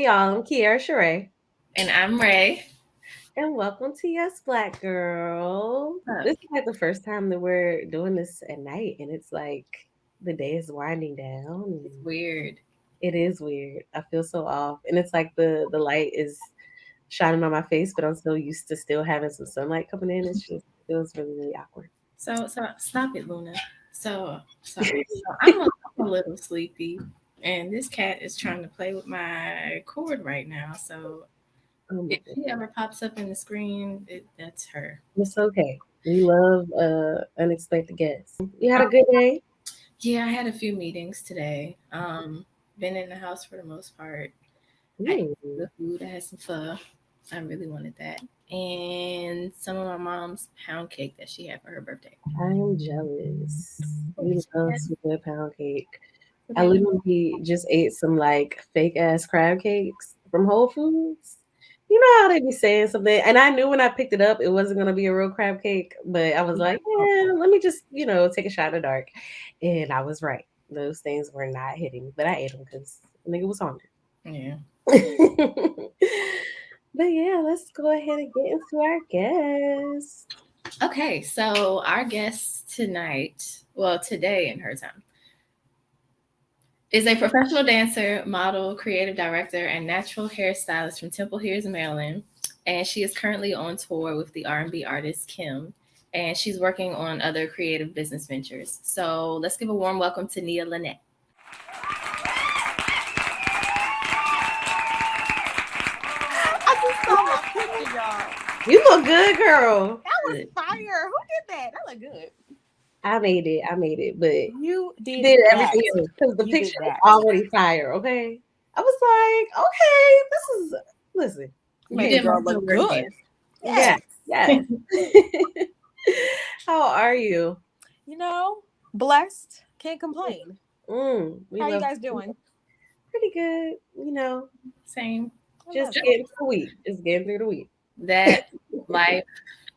Hey y'all, I'm Kiara Sheree. And I'm Ray. And welcome to Yas Black Girl. This is like the first time that we're doing this at night, and it's like the day is winding down. It's weird. It is weird. I feel so off. And it's like the light is shining on my face, but I'm still used to still having some sunlight coming in. It's just feels really, really awkward. So stop it, Luna. So I'm a little sleepy, and this cat is trying to play with my cord right now. So Oh my if she goodness. ever pops up in the screen, that's her. It's okay. We love unexpected guests. You had a good day? Yeah, I had a few meetings today. Been in the house for the most part. I ate Ooh, the food. I had some pho. I really wanted that, and some of my mom's pound cake that she had for her birthday. I'm jealous. We love some good pound cake. So I there we literally just ate some like fake ass crab cakes from Whole Foods. You know how they be saying something, and I knew when I picked it up it wasn't gonna be a real crab cake, but I was like, go. yeah, let me just take a shot in the dark, and I was right. Those things were not hitting, but I ate them because the nigga was hungry. Yeah. But yeah, let's go ahead and get into our guest. Okay, so our guest tonight, well, today in her time, is a professional dancer, model, creative director, and natural hairstylist from Temple Hills, Maryland. And she is currently on tour with the R&B artist Kim, and she's working on other creative business ventures. So let's give a warm welcome to Nia Lonette. I just saw my picture, y'all. You look good, girl. That was fire. Who did that? That looked good. I made it, but You did did that. everything else because the You did picture was that. already fire. Okay, I was like, okay, this is listen. You You made the did Okay, girl most of the look work good. there. yes, Yes. yes. How are you? You know, blessed. Can't complain. We How you love guys doing? pretty good. Same. I Just love it. getting through the week. Just getting through the week. That life,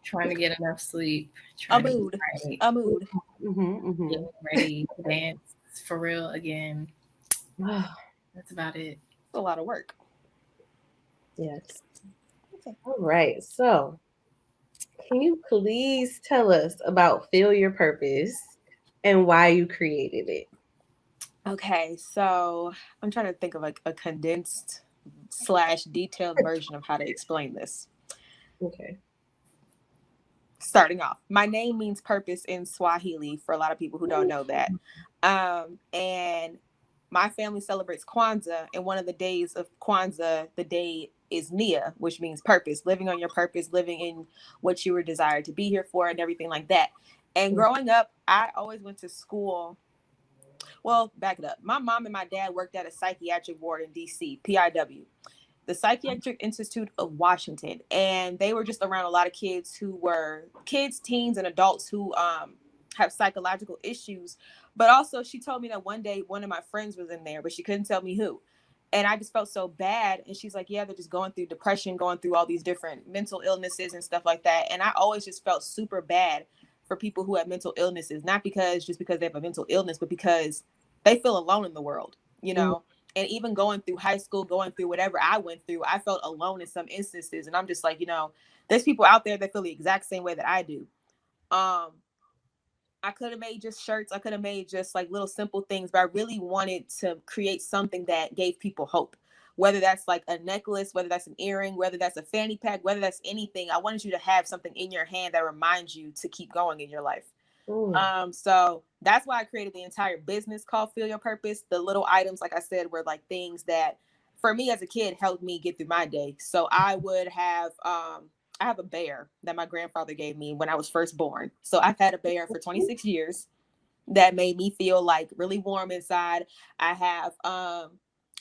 trying to get enough sleep, A trying to eat mood. right, A mood. Mm-hmm. getting ready to dance for real again. That's about it. It's a lot of work. Yes. Okay. All right. So, can you please tell us about Feel Your Purpose and why you created it? Okay, so I'm trying to think of like a condensed slash detailed version of how to explain this. Okay. Starting off, my name means purpose in Swahili for a lot of people who don't know that. And my family celebrates Kwanzaa, and one of the days of Kwanzaa, the day is Nia, which means purpose, living on your purpose, living in what you were desired to be here for, and everything like that. And growing up, I always went to school. Well, back it up. My mom and my dad worked at a psychiatric ward in DC, PIW, the Psychiatric Institute of Washington, and they were just around a lot of kids who were kids, teens, and adults who have psychological issues. But also, she told me that one day one of my friends was in there, but she couldn't tell me who. And I just felt so bad. And she's like, yeah, they're just going through depression, going through all these different mental illnesses and stuff like that. And I always just felt super bad for people who have mental illnesses, not because they have a mental illness, but because they feel alone in the world, you Mm, know? And even going through high school, going through whatever I went through, I felt alone in some instances. And I'm just like, there's people out there that feel the exact same way that I do. Um, I could have made just shirts. I could have made just like little simple things, but I really wanted to create something that gave people hope. Whether that's like a necklace, whether that's an earring, whether that's a fanny pack, whether that's anything, I wanted you to have something in your hand that reminds you to keep going in your life. mm, So that's why I created the entire business called Feel Your Purpose. The little items, like I said, were like things that for me as a kid helped me get through my day. So I have a bear that my grandfather gave me when I was first born. So I've had a bear for 26 years that made me feel like really warm inside. I have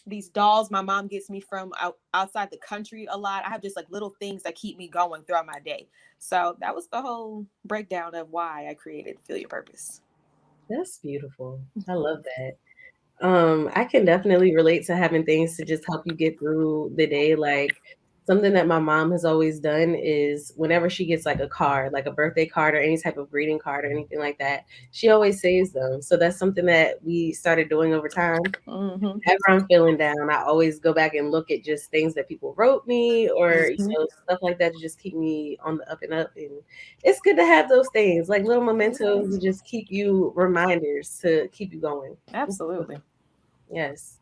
these dolls my mom gets me from outside the country a lot. I have just like little things that keep me going throughout my day. So that was the whole breakdown of why I created Feel Your Purpose. that's beautiful. I love that. I can definitely relate to having things to just help you get through the day. Like something that my mom has always done is whenever she gets like a card, like a birthday card or any type of greeting card or anything like that, she always saves them. So that's something that we started doing over time. Mm-hmm. Whenever I'm feeling down, I always go back and look at just things that people wrote me or Mm-hmm. stuff like that to just keep me on the up and up. And it's good to have those things like little mementos to just keep you reminders to keep you going. Absolutely. Yes.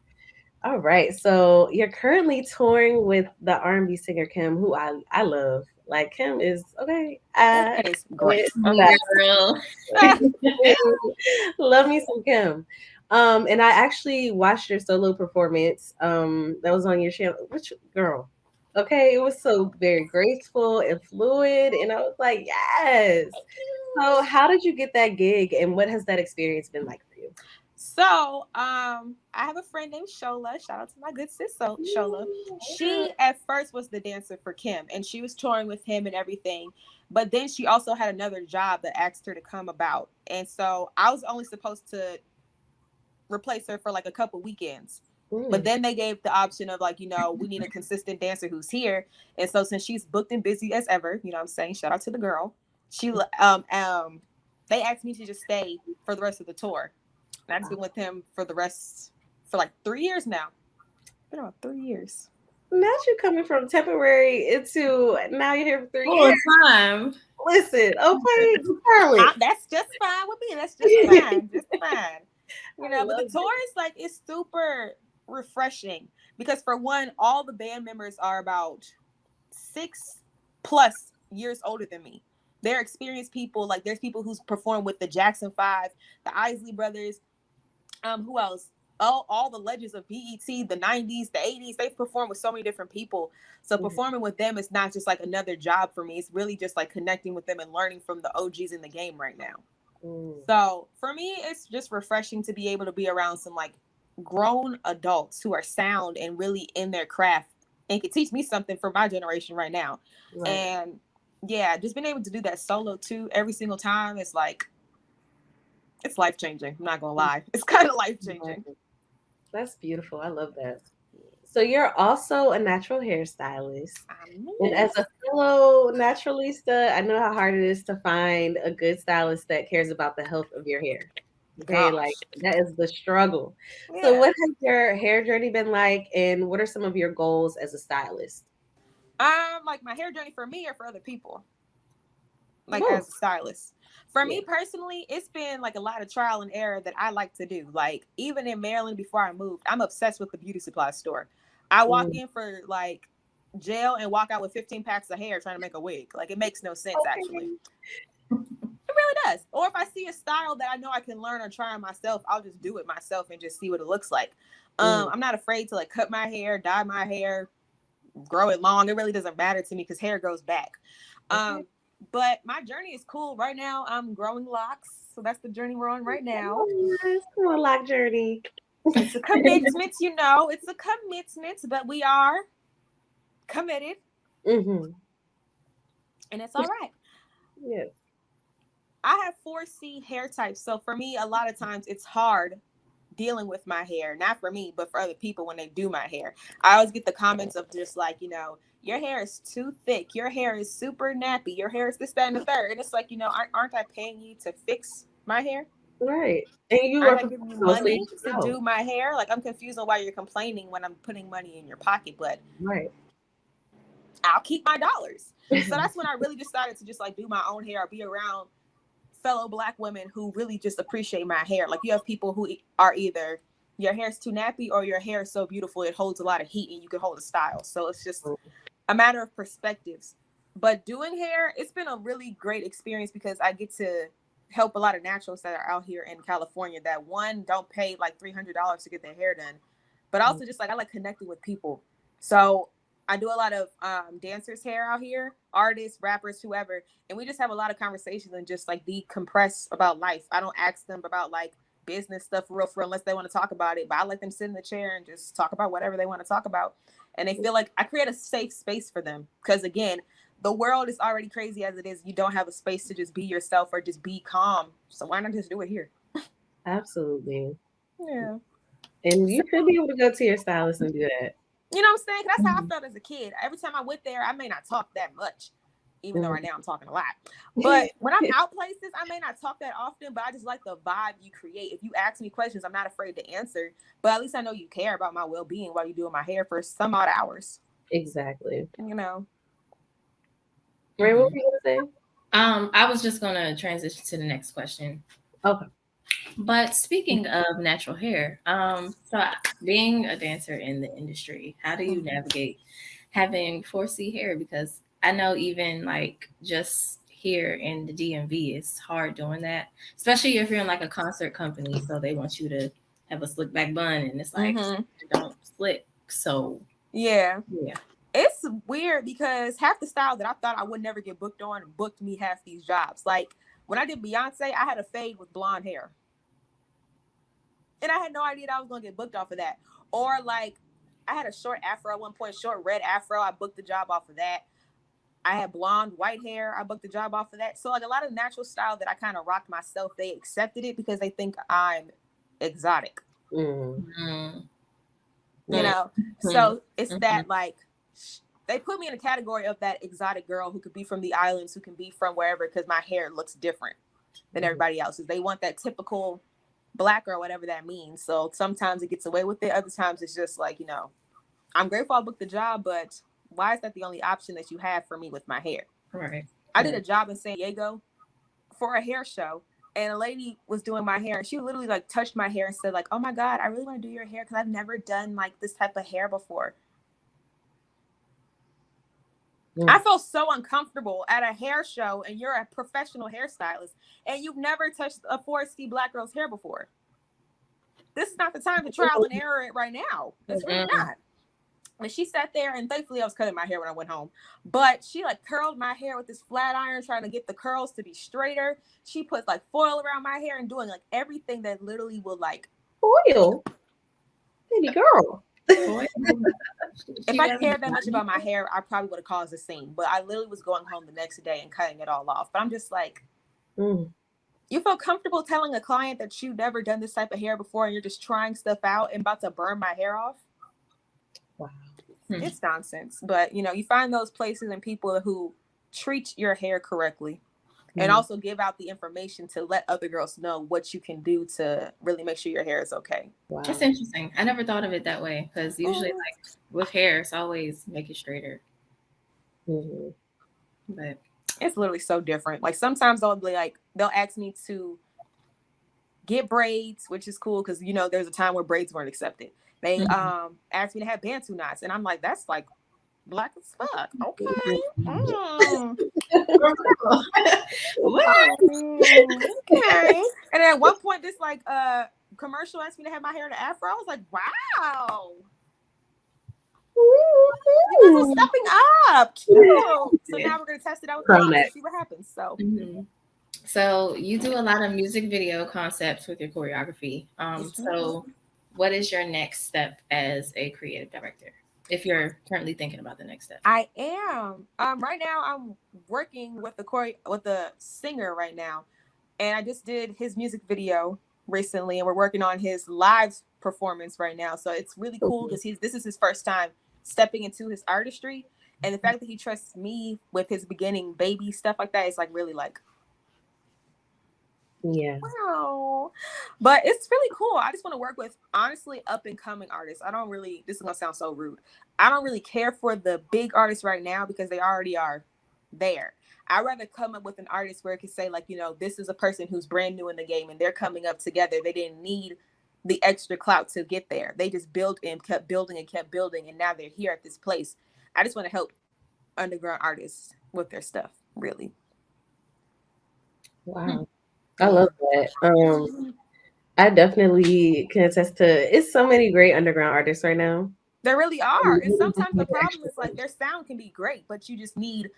All right. So you're currently touring with the R&B singer Kim, who I love. Like Kim is okay. That is great. Me girl. Love me some Kim. And I actually watched your solo performance. That was on your channel. Which girl? Okay, it was so very graceful and fluid, and I was like, yes. So, how did you get that gig, and what has that experience been like for you? So, I have a friend named Shola. Shout out to my good sis, Shola. She at first was the dancer for Kim, and she was touring with him and everything. But then she also had another job that asked her to come about, and so I was only supposed to replace her for like a couple weekends. But then they gave the option of like, we need a consistent dancer who's here. And so since she's booked and busy as ever, what I'm saying, shout out to the girl. She they asked me to just stay for the rest of the tour. And I've been with him for like 3 years now. Been about 3 years. Not you coming from temporary into now you're here for 3 years. Time. Listen, okay, Charlotte. That's just fine with me. That's just fine. Just fine. But the tour is like, it's super refreshing because for one, all the band members are about 6+ years older than me. They're experienced people. Like there's people who's performed with the Jackson 5, the Isley Brothers, who else? All the legends of BET, the 90s, the 80s, they've performed with so many different people. So performing with them is not just like another job for me. It's really just like connecting with them and learning from the OGs in the game right now. So for me, it's just refreshing to be able to be around some like grown adults who are sound and really in their craft and can teach me something for my generation right now. Right. And yeah, just being able to do that solo too every single time is like, it's life-changing. I'm not gonna lie. It's kind of life-changing. That's beautiful. I love that. So you're also a natural hairstylist. And as a fellow naturalista, I know how hard it is to find a good stylist that cares about the health of your hair. Okay, Gosh. like that is the struggle. Yeah. So what has your hair journey been like, and what are some of your goals as a stylist? Like my hair journey for me or for other people? Like as a stylist. For me personally, it's been like a lot of trial and error that I like to do. Like even in Maryland before I moved, I'm obsessed with the beauty supply store. I walk in for like gel and walk out with 15 packs of hair trying to make a wig. Like it makes no sense actually. It really does. Or if I see a style that I know I can learn or try on myself, I'll just do it myself and just see what it looks like. I'm not afraid to like cut my hair, dye my hair, grow it long. It really doesn't matter to me because hair grows back. But my journey is cool. Right now, I'm growing locks. So that's the journey we're on right now. It's a lock journey. It's a commitment, It's a commitment, but we are committed. And it's all right. Yes. I have 4C hair types. So for me, a lot of times it's hard dealing with my hair. Not for me, but for other people when they do my hair. I always get the comments of just like, your hair is too thick. Your hair is super nappy. Your hair is this, that, and the third. And it's like, aren't I paying you to fix my hair? Right. And you are giving you money to do my hair. Like I'm confused on why you're complaining when I'm putting money in your pocket, but I'll keep my dollars. So that's when I really decided to just like do my own hair, or be around fellow Black women who really just appreciate my hair. Like you have people who are either your hair's too nappy or your hair is so beautiful it holds a lot of heat and you can hold a style. So it's just a matter of perspectives. But doing hair, it's been a really great experience because I get to help a lot of naturalists that are out here in California that one don't pay like $300 to get their hair done, but also just like I like connecting with people. So I do a lot of dancers' hair out here, artists, rappers, whoever, and we just have a lot of conversations and just like decompress about life. I don't ask them about like business stuff for real unless they want to talk about it, but I let them sit in the chair and just talk about whatever they want to talk about. And they feel like I create a safe space for them because again, the world is already crazy as it is. You don't have a space to just be yourself or just be calm. So why not just do it here? Absolutely. Yeah. And you could be able to go to your stylist and do that. You know what I'm saying? That's how I felt as a kid. Every time I went there, I may not talk that much, even though right now I'm talking a lot. But when I'm out places, I may not talk that often, but I just like the vibe you create. If you ask me questions, I'm not afraid to answer. But at least I know you care about my well-being while you're doing my hair for some odd hours. Exactly. You know. Ray, what were you gonna say? I was just gonna transition to the next question. Okay. But speaking of natural hair, so being a dancer in the industry, how do you navigate having 4C hair? Because I know even like just here in the DMV, it's hard doing that, especially if you're in like a concert company, so they want you to have a slick back bun, and it's like don't slick. So yeah. yeah. It's weird because half the style that I thought I would never get booked on booked me half these jobs. Like when I did Beyonce, I had a fade with blonde hair. And I had no idea that I was going to get booked off of that. Or like I had a short afro at one point, short red afro. I booked the job off of that. I had blonde white hair. I booked the job off of that. So like a lot of natural style that I kind of rocked myself, they accepted it because they think I'm exotic. Mm. You know? So it's that like they put me in a category of that exotic girl who could be from the islands, who can be from wherever, because my hair looks different than everybody else's. They want that typical Black girl, whatever that means. So sometimes it gets away with it. Other times it's just like, you know, I'm grateful I booked the job, but why is that the only option that you have for me with my hair? Right. I did a job in San Diego for a hair show, and a lady was doing my hair, and she literally like touched my hair and said like, oh my God, I really want to do your hair because I've never done like this type of hair before. I felt so uncomfortable at a hair show, and you're a professional hairstylist, and you've never touched a 4C Black girl's hair before. This is not the time to trial and error it right now. It's really not. And she sat there, and thankfully I was cutting my hair when I went home. But she like curled my hair with this flat iron, trying to get the curls to be straighter. She put like foil around my hair and doing like everything that literally will like foil. Baby girl. If I cared that much about my hair, I probably would have caused a scene. But I literally was going home the next day and cutting it all off. But I'm just like, you feel comfortable telling a client that you've never done this type of hair before and you're just trying stuff out and about to burn my hair off? Wow. It's nonsense. But, you know, you find those places and people who treat your hair correctly and also give out the information to let other girls know what you can do to really make sure your hair is okay. Wow. That's interesting. I never thought of it that way because usually like with hair, it's always make it straighter. But it's literally so different. Like sometimes they'll be like, they'll ask me to get braids, which is cool because, you know, there's a time where braids weren't accepted. They asked me to have bantu knots, and I'm like, that's like Black as fuck. Okay. Okay. And then at one point, this like commercial asked me to have my hair to afro. I was like, wow. You guys are stepping up. Cute. So now we're gonna test it out with and see what happens. So So you do a lot of music video concepts with your choreography. So what is your next step as a creative director? If you're currently thinking about the next step. I am. Right now I'm working with the singer right now. And I just did his music video recently, and we're working on his live performance right now. So it's really cool because this is his first time stepping into his artistry. And the fact that he trusts me with his beginning baby stuff like that is like really like, wow. But it's really cool. I just want to work with honestly up and coming artists. This is gonna sound so rude. I don't really care for the big artists right now because they already are there. I'd rather come up with an artist where it could say like, you know, this is a person who's brand new in the game and they're coming up together. They didn't need the extra clout to get there. They just built and kept building and now they're here at this place. I just want to help underground artists with their stuff, really. Wow. I love that. I definitely can attest to it's so many great underground artists right now. There really are. And sometimes the problem is like their sound can be great, but you just need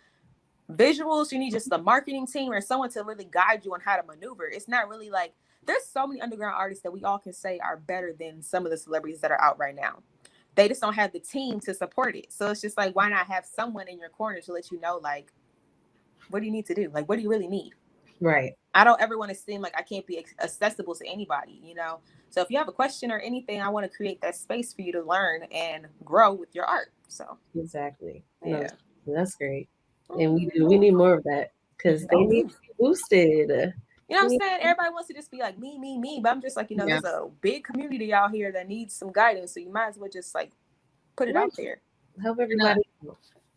visuals. You need just the marketing team or someone to really guide you on how to maneuver. It's not really like there's so many underground artists that we all can say are better than some of the celebrities that are out right now. They just don't have the team to support it. So it's just like, why not have someone in your corner to let you know, like, what do you need to do? Like, what do you really need? Right. I don't ever want to seem like I can't be accessible to anybody, you know? So if you have a question or anything, I want to create that space for you to learn and grow with your art. So, Exactly. No, yeah. that's great. And we need more of that because they need to be boosted. You know what I'm saying? Everybody wants to just be like me. But I'm just like, you know, there's a big community out here that needs some guidance. So you might as well just like put it out there. Help everybody.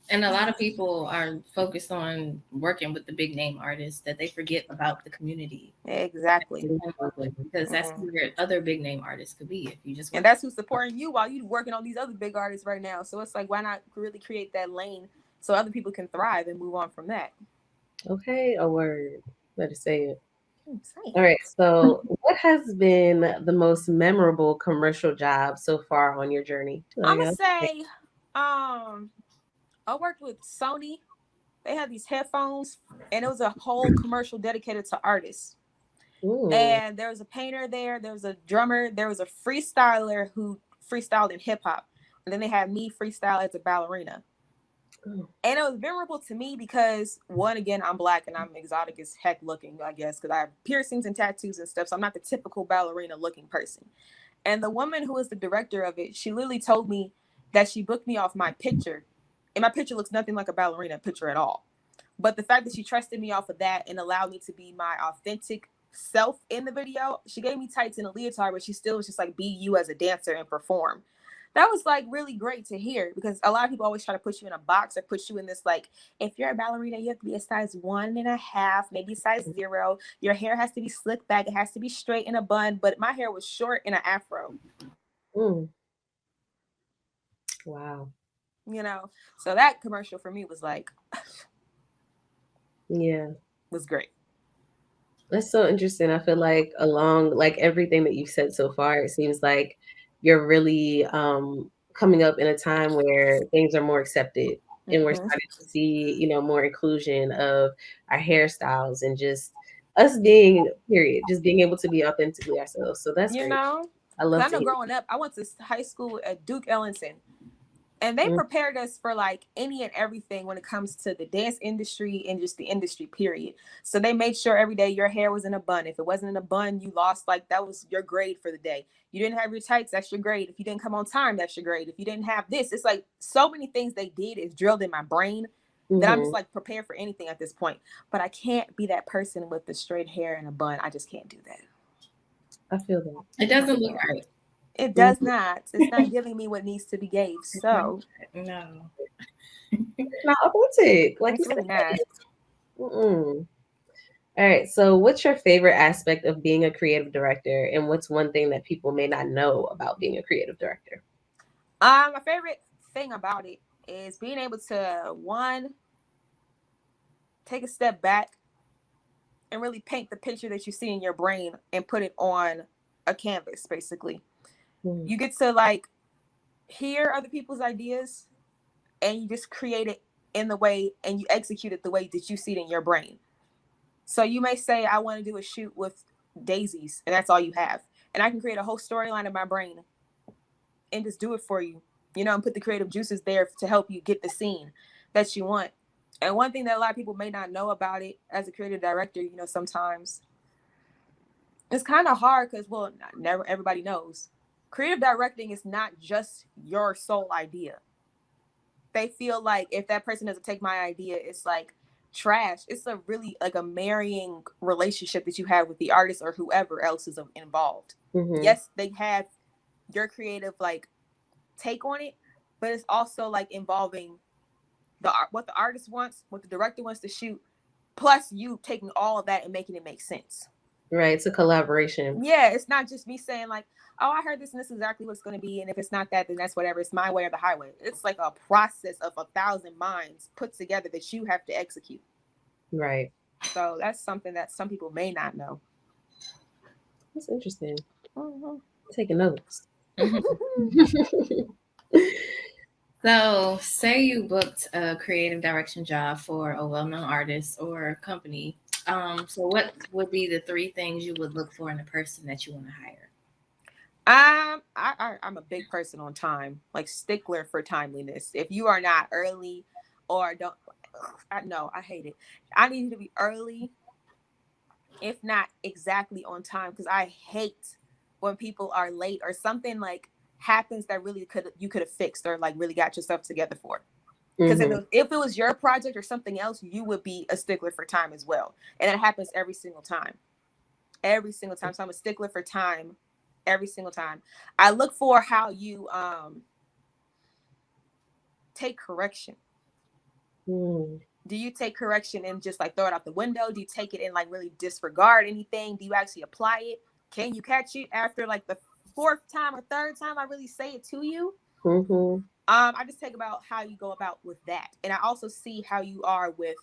And a lot of people are focused on working with the big name artists that they forget about the community. Exactly. Because that's where other big name artists could be if you just and that's who's supporting you while you're working on these other big artists right now. So it's like, why not really create that lane so other people can thrive and move on from that? Okay, a word. Better say it. All right. So, what has been the most memorable commercial job so far on your journey? I'm gonna say, I worked with Sony. They had these headphones, and it was a whole commercial dedicated to artists. Ooh. And there was a painter there. There was a drummer. There was a freestyler who freestyled in hip hop, and then they had me freestyle as a ballerina. Ooh. And it was memorable to me because, one, again, I'm Black and I'm exotic as heck looking, I guess, because I have piercings and tattoos and stuff. So I'm not the typical ballerina looking person. And the woman who was the director of it, she literally told me that she booked me off my picture. And my picture looks nothing like a ballerina picture at all. But the fact that she trusted me off of that and allowed me to be my authentic self in the video, she gave me tights and a leotard, but she still was just like, be you as a dancer and perform. That was like really great to hear because a lot of people always try to put you in a box or put you in this, like, if you're a ballerina, you have to be a size 1.5, maybe size 0. Your hair has to be slicked back. It has to be straight in a bun. But my hair was short in an afro. Wow. You know, so that commercial for me was like, was great. That's so interesting. I feel like along like everything that you've said so far, it seems like you're really coming up in a time where things are more accepted and we're starting to see, you know, more inclusion of our hairstyles and just us being, period, just being able to be authentically ourselves. So that's great. I love I know growing up, I went to high school at Duke Ellington. And they prepared us for like any and everything when it comes to the dance industry and just the industry, period. So they made sure every day your hair was in a bun. If it wasn't in a bun, you lost, like, that was your grade for the day. You didn't have your tights, that's your grade. If you didn't come on time, that's your grade. If you didn't have this, it's like so many things they did is drilled in my brain that I'm just like prepared for anything at this point. But I can't be that person with the straight hair and a bun. I just can't do that. I feel that. It doesn't look right. It does not. It's not giving me what needs to be gave. So no, it's not authentic. Like it's really not. All right. So, what's your favorite aspect of being a creative director, and what's one thing that people may not know about being a creative director? My favorite thing about it is being able to, one, take a step back and really paint the picture that you see in your brain and put it on a canvas, basically. You get to like hear other people's ideas and you just create it in the way and you execute it the way that you see it in your brain. So you may say, I want to do a shoot with daisies, and that's all you have. And I can create a whole storyline in my brain and just do it for you, you know, and put the creative juices there to help you get the scene that you want. And one thing that a lot of people may not know about it as a creative director, you know, sometimes it's kind of hard because, well, never everybody knows. Creative directing is not just your sole idea. They feel like if that person doesn't take my idea, it's like trash. It's a really like a marrying relationship that you have with the artist or whoever else is involved. Yes, they have your creative like take on it, but it's also like involving what the artist wants, what the director wants to shoot, plus you taking all of that and making it make sense. Right, it's a collaboration. Yeah, it's not just me saying like, oh, I heard this and this is exactly what's going to be, and if it's not that, then that's whatever. It's my way or the highway. It's like a process of 1,000 minds put together that you have to execute. Right. So that's something that some people may not know. That's interesting. Taking notes. So, say you booked a creative direction job for a well-known artist or company. So what would be the 3 things you would look for in a person that you want to hire? I'm a big person on time, like stickler for timeliness. If you are not early or don't, I hate it. I need you to be early, if not exactly on time, because I hate when people are late or something like happens that really you could have fixed or like really got yourself together for. Because if it was your project or something else, you would be a stickler for time as well. And it happens every single time. Every single time. So I'm a stickler for time every single time. I look for how you take correction. Do you take correction and just like throw it out the window? Do you take it and like really disregard anything? Do you actually apply it? Can you catch it after like the fourth time or third time I really say it to you? I just take about how you go about with that. And I also see how you are with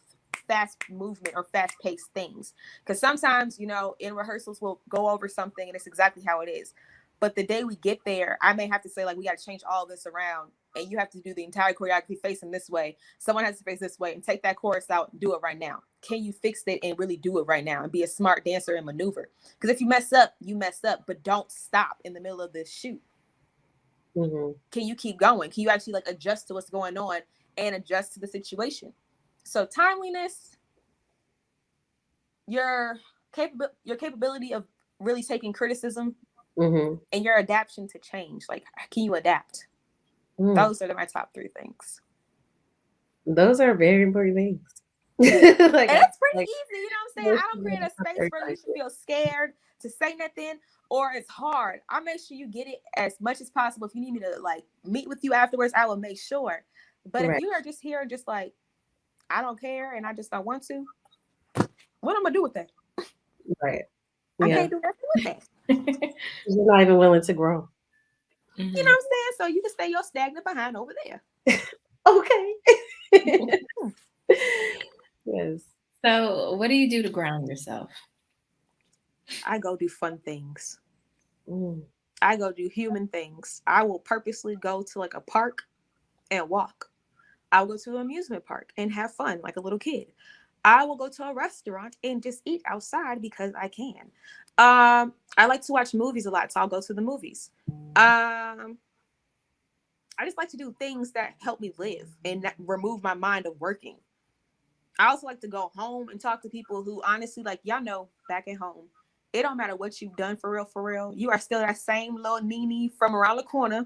fast movement or fast paced things. Because sometimes, you know, in rehearsals, we'll go over something and it's exactly how it is. But the day we get there, I may have to say, like, we got to change all this around. And you have to do the entire choreography facing this way. Someone has to face this way and take that chorus out and do it right now. Can you fix it and really do it right now and be a smart dancer and maneuver? Because if you mess up, you mess up. But don't stop in the middle of this shoot. Can you keep going? Can you actually like adjust to what's going on and adjust to the situation? So timeliness, your capability of really taking criticism, and your adaptation to change. Like, can you adapt? Those are my top 3 things. Those are very important things. Like, and it's pretty easy, you know what I'm saying? I don't create a space where you should feel scared to say nothing or it's hard. I'll make sure you get it as much as possible. If you need me to like meet with you afterwards, I will make sure. But if you are just here and just like, I don't care and I just don't want to, what am I gonna do with that? Right. I can't do nothing with that. You're not even willing to grow. You know what I'm saying? So you can stay your stagnant behind over there. Okay. Yes. So what do you do to ground yourself? I go do fun things. I go do human things. I will purposely go to like a park and walk. I'll go to an amusement park and have fun like a little kid. I will go to a restaurant and just eat outside because I can. I like to watch movies a lot, so I'll go to the movies. I just like to do things that help me live and remove my mind of working. I also like to go home and talk to people who honestly, like, y'all know, back at home, it don't matter what you've done for real. You are still that same little Nene from around the corner.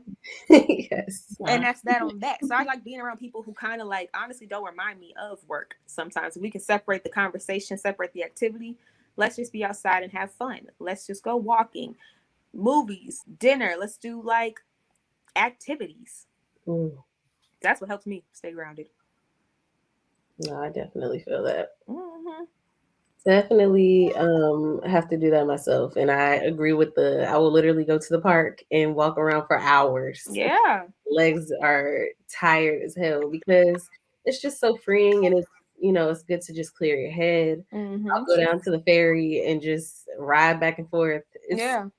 Yes. And that's that on that. So I like being around people who kind of like, honestly, don't remind me of work sometimes. We can separate the conversation, separate the activity. Let's just be outside and have fun. Let's just go walking, movies, dinner. Let's do like activities. That's what helps me stay grounded. No, I definitely feel that. Definitely have to do that myself. And I agree with I will literally go to the park and walk around for hours. Yeah. Legs are tired as hell because it's just so freeing and it's, you know, it's good to just clear your head. I'll go down to the ferry and just ride back and forth. It's,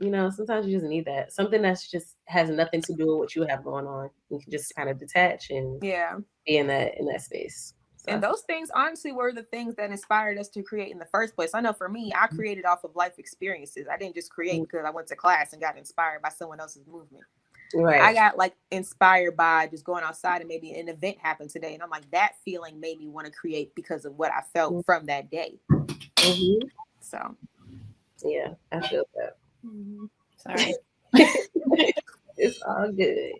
you know, sometimes you just need that. Something that's just has nothing to do with what you have going on. You can just kind of detach and be in that space. So. And those things honestly were the things that inspired us to create in the first place. I know for me, I created off of life experiences. I didn't just create because I went to class and got inspired by someone else's movement. Right. I got like inspired by just going outside and maybe an event happened today. And I'm like, that feeling made me want to create because of what I felt from that day. So. Yeah, I feel that. Sorry. It's all good.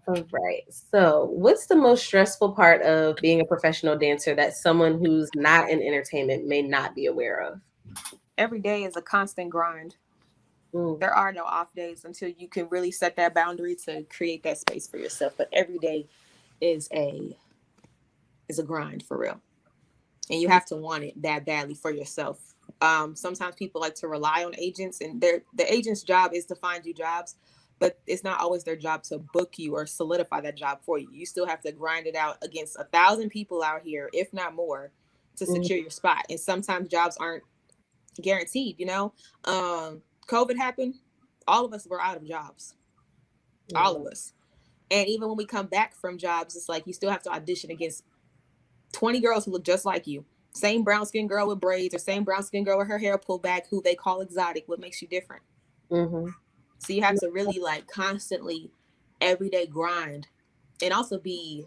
All right. So, what's the most stressful part of being a professional dancer that someone who's not in entertainment may not be aware of? Every day is a constant grind. There are no off days until you can really set that boundary to create that space for yourself. But every day is a grind for real. And you have to want it that badly for yourself. Sometimes people like to rely on agents, and the agent's job is to find you jobs. But it's not always their job to book you or solidify that job for you. You still have to grind it out against 1,000 people out here, if not more, to secure your spot. And sometimes jobs aren't guaranteed, you know. COVID happened. All of us were out of jobs. All of us. And even when we come back from jobs, it's like you still have to audition against 20 girls who look just like you. Same brown skin girl with braids or same brown skin girl with her hair pulled back who they call exotic. What makes you different? So you have to really like constantly everyday grind and also be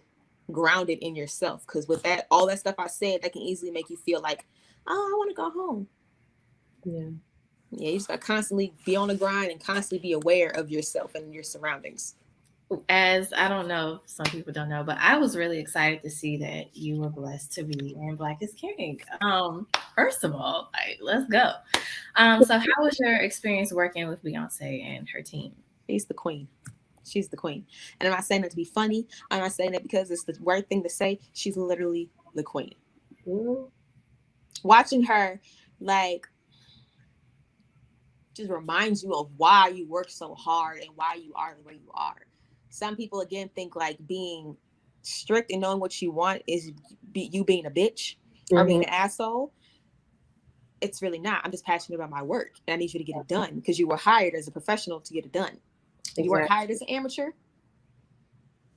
grounded in yourself. Because with that, all that stuff I said, that can easily make you feel like, oh, I want to go home. Yeah. Yeah, you just got to constantly be on the grind and constantly be aware of yourself and your surroundings. As I don't know, some people don't know, but I was really excited to see that you were blessed to be in Black is King. First of all, like, let's go. So how was your experience working with Beyonce and her team? She's the queen. She's the queen. And I'm not saying that to be funny. I'm not saying that because it's the right thing to say. She's literally the queen. Mm-hmm. Watching her, like, just reminds you of why you work so hard and why you are the way you are. Some people, again, think like being strict and knowing what you want is you being a bitch or being an asshole. It's really not. I'm just passionate about my work and I need you to get it done because you were hired as a professional to get it done. Exactly. You weren't hired as an amateur.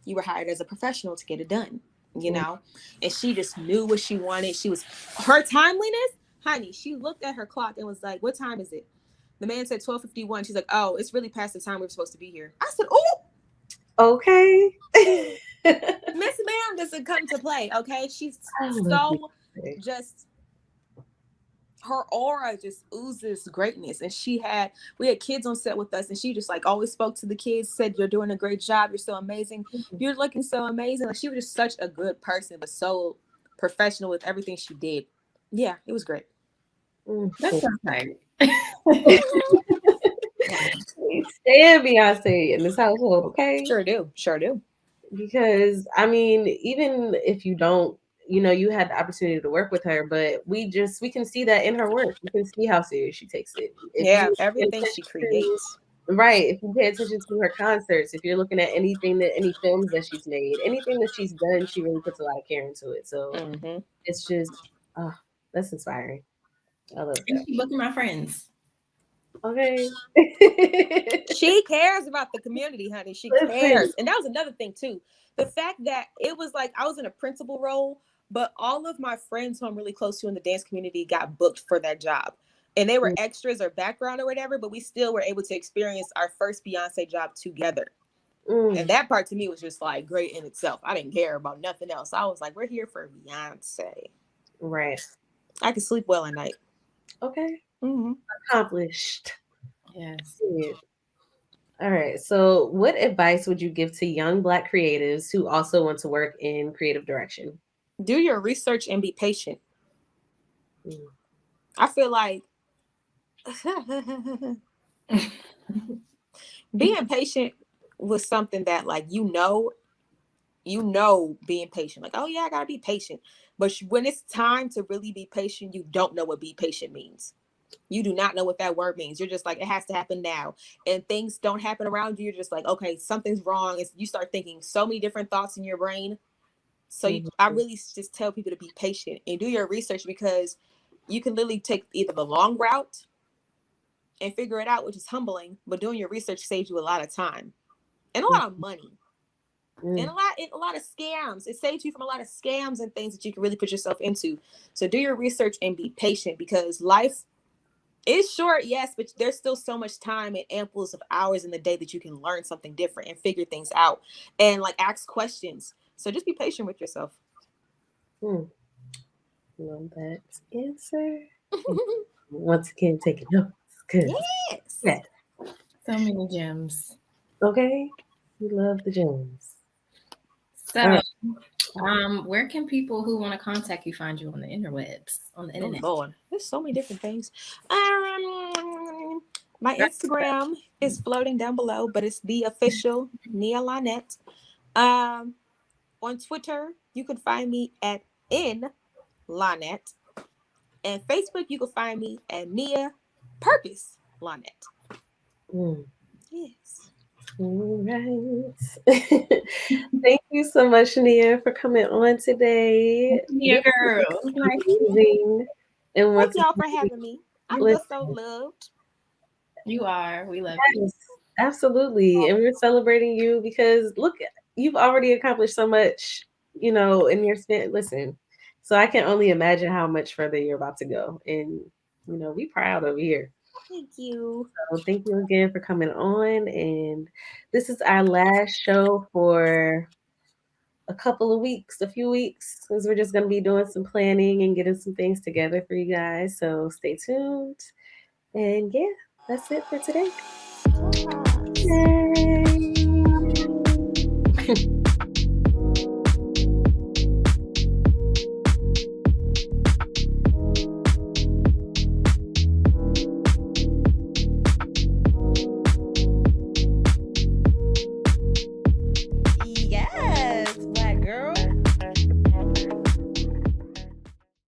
You were hired as a professional to get it done, you know? And she just knew what she wanted. Her timeliness, honey, she looked at her clock and was like, what time is it? The man said 12:51. She's like, oh, it's really past the time we were supposed to be here. I said, oh, okay. Miss Ma'am doesn't come to play, okay? She's so just, her aura just oozes greatness. And we had kids on set with us, and she just like always spoke to the kids, said, you're doing a great job. You're so amazing. You're looking so amazing. Like, she was just such a good person, but so professional with everything she did. Yeah, it was great. That's okay. Stand Beyonce in this household, okay? Sure do. Because I mean, even if you don't, you had the opportunity to work with her, but we can see that in her work. You can see how serious she takes it. Everything she creates. Right. If you pay attention to her concerts, if you're looking at any films that she's made, anything that she's done, she really puts a lot of care into it. So it's just, that's inspiring. I love that. Look at my friends. Okay. She cares about the community, honey. She cares. And that was another thing too. The fact that it was like I was in a principal role, but all of my friends who I'm really close to in the dance community got booked for that job. And they were extras or background or whatever, but we still were able to experience our first Beyonce job together. And that part to me was just like great in itself. I didn't care about nothing else. I was like, we're here for Beyonce. Right. I could sleep well at night. Okay. Accomplished. Yes. All right. So, what advice would you give to young Black creatives who also want to work in creative direction? Do your research and be patient. I feel like being patient was something that, like, being patient. Like, oh yeah, I gotta be patient. But when it's time to really be patient, you don't know what be patient means. You do not know what that word means. You're just like, it has to happen now. And things don't happen around you. You're just like, okay, something's wrong. You start thinking so many different thoughts in your brain. So I really just tell people to be patient and do your research, because you can literally take either the long route and figure it out, which is humbling, but doing your research saves you a lot of time and a lot of money. And a lot of scams. It saves you from a lot of scams and things that you can really put yourself into. So do your research and be patient, because life is short, yes, but there's still so much time and amples of hours in the day that you can learn something different and figure things out and like ask questions. So just be patient with yourself. Love that answer. Once again, taking notes. Yes. Yeah. So many gems. Okay. We love the gems. So, where can people who want to contact you find you on the interwebs, on the internet? Oh Lord, there's so many different things. My Instagram is floating down below, but it's the official Nia Lonette. On Twitter, you can find me at N Lonette, and Facebook you can find me at Nia Purpose Lonette. Yes. All right. Thank you so much, Nia, for coming on today. Nia girl. Amazing. And thank y'all for having me. I feel so loved. You are. We love you. Absolutely. And we're celebrating you because look, you've already accomplished so much, in your span. Listen, so I can only imagine how much further you're about to go. And, we proud over here. Thank you. So thank you again for coming on. And this is our last show for a few weeks, because we're just going to be doing some planning and getting some things together for you guys. So stay tuned. And yeah, that's it for today. Yay.